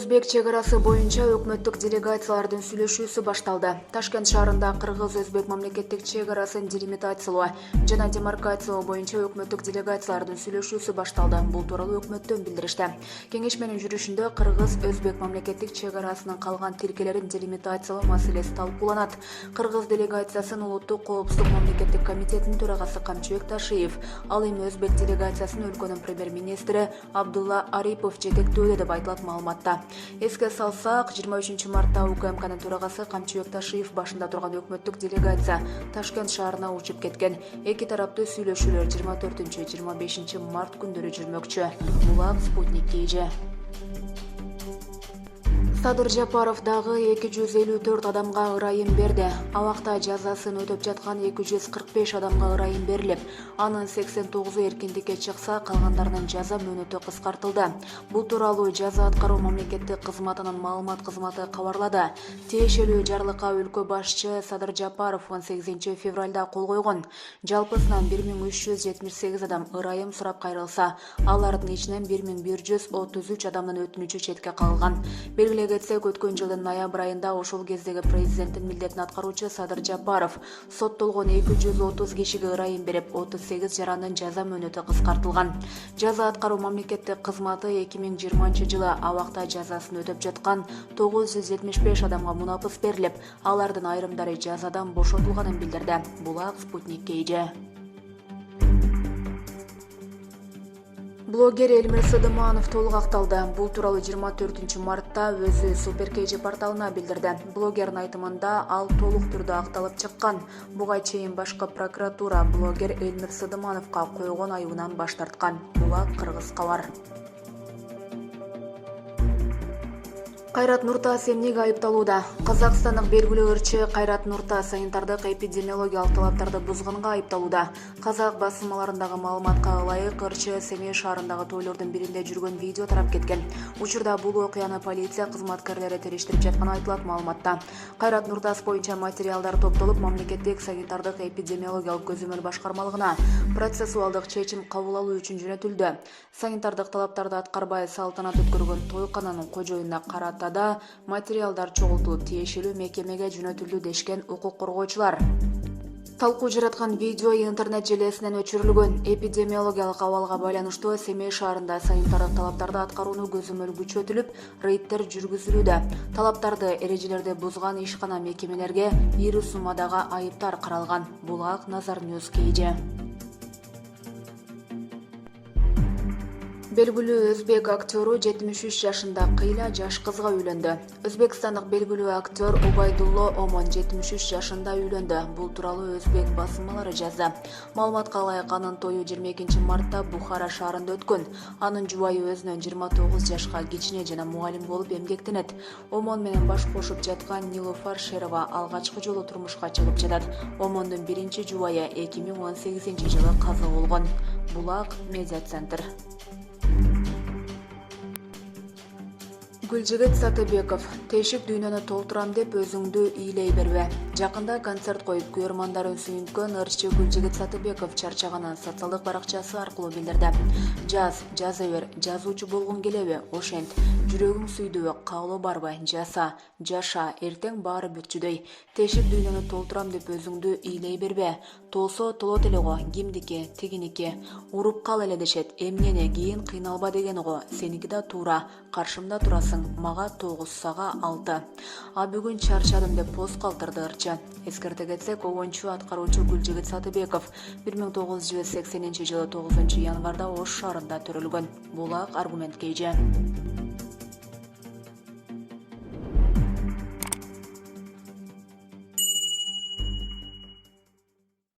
Кыргыз-өзбек чегарасы боюнча өкмөттүк делегациялардын сүйлөшүүсү башталды. Ташкент шаарында Кыргыз-өзбек мамлекеттик чегарасын делимитациялоо жана демаркациялоо боюнча өкмөттүк делегациялардын сүйлөшүүсү башталды. Бул тууралуу өкмөттөн билдиришти. Кеңешменин жүрүшүндө Кыргыз-өзбек мамлекеттик чегарасынын калган тилкелерин делимитациялоо маселеси талкууланат. Кыргыз делегациясынын улуттук коопсуздук мамлекеттик комитетинин төрагасы Камчыбек Ташиев, ал эми өзбек делегациясынын өлкөнүн премьер-министри Абдулла Арипов жетектөөдө деп айтылат маалыматта. Эске салсак, 23 мартта УКМКнын төрагасы Камчыбек Ташиев башында турган өкмөттүк делегация Ташкент шаарына учуп кеткен. Эки тараптуу сүйлөшүүлөр 24-25 март күндөрү жүрмөкчү. Булак Спутник KG. Садыр Жапаров дагы 254 адамга ырайым берди. Абакта жазасын өтөп жаткан 245 адамга ырайым берилип, анын 89 эркиндикке чыкса, калгандарынын жаза мөөнөтү кыскартылды. Бул тууралуу жаза аткаруу мамлекеттик кызматынын маалымат кызматы кабарлады. Тиешелүү жарлыкка өлкө башчы Садыр Жапаров 18 февралда кол койгон. Жалпысынан 1378 адам ырайым сурап кайрылса, алардын ичинен 1133 адамдын өтүнүчү четке калган. Кетсек, өткөн жылдын ноябрь айында ошол кездеги президенттин милдетин аткаруучу Садыр Жапаров соттолгон 230 кишиге ырайым берип, 38 жарандын жаза мөөнөтү кыскартылган. Жаза аткаруу мамлекеттик кызматы 2020 жылы абакта жазасын өтөп жаткан 975 адамга мунапыс берилип, алардын айрымдары жазадан бошотулганын билдирди. Булак Спутник KG. Блогер Эльмир Сыдыманов толук акталды. Бул тууралуу 24 мартта өзү Супер KG порталына билдирди. Блогердин айтымында ал толук түрдө акталып чыккан. Буга чейин башкы прокуратура блогер Эльмир Сыдымановго койгон айыбынан баш тарткан. Булак Кыргыз кабар. Кайрат Нуртас эмнеге айыпталууда? Казакстандык белгилүү ырчы Кайрат Нуртас санитардык эпидемиологиялык талаптарды бузганга айыпталууда. Казак басылмаларындагы маалыматка ылайык, ырчы Семей шаарындагы тойлордун биринде жүргөн видео тарап кеткен. Учурда бул окуяны полиция кызматкерлери териштирип жатканы айтылат маалыматта. Кайрат Нуртас боюнча материалдар топтолуп, мамлекеттик санитардык эпидемиологиялык көзөмөл башкармалыгына процессуалдык чечим кабыл алуу үчүн жөнөтүлдү. Санитардык талаптарды аткарбай салтанат өткөргөн тойкананын кожоюнуна карата да материалдар чогултулуп тиешелүү мекемеге жөнөтүлдү дешкен укук коргоочулар. Талкуу жараткан видео интернет желесинен өчүрүлгөн. Эпидемиологиялык абалга байланыштуу Семей шаарында санитардык талаптарды аткарууну көзөмөл күчөтүлүп, рейдтер жүргүзүлүүдө. Талаптарды, эрежелерди бузган ишкана мекемелерге ири суммадагы айыптар каралган. Булак Назар News KG. Белгилүү өзбек актеру 73 жашында кыйла жаш кызга үйлөндү. Өзбекстандык белгилүү актер Убайдулло Омон 73 жашында үйлөндү. Бул тууралуу өзбек басылмалары жазды. Маалыматка ылайык, анын тою 22 мартта Бухара шаарында өткөн. Анын жубайы өзүнөн 29 жашка кичине жана мугалим болуп эмгектенет. Омон менен баш кошуп жаткан Нилуфар Шерова алгачкы жолу турмушка чыгып жатат. Омондун биринчи жубайы 2018 жылы каза болгон. Булак Медиа Центр. Гүлжигит Сатыбеков: тешик дүйнөнү толтурам деп өзүңдү ыйлай бербе. Жакында концерт коюп күйөрмандарын сүйүнткөн ырчы Гүлжигит Сатыбеков чарчаганын социалдык баракчасы аркылуу билдирди. Жаза бер, жазуучу болгуң келеби? Ошент. Жүрөгүң сүйдүбү? Каалоо барбы? Жаша, эртең баары бүкчүдөй. Тешик дүйнөнү толтурам деп өзүңдү ыйлай бербе. Толсо толот эле го, кимдики, тигиники. Уруп кал эле дешет. Эмнени кийин кыйналба дегени го. Сеники да туура. Каршымда турасың. Мага 9, сага 6. А бүгүн чарчадым деп пост калтырды ырчы. Эскерте кетсек, обончу аткаруучу Гүлжигит Сатыбеков 1980 жылы 9 январда Ош шаарында төрөлгөн. Булак Аргумент KG.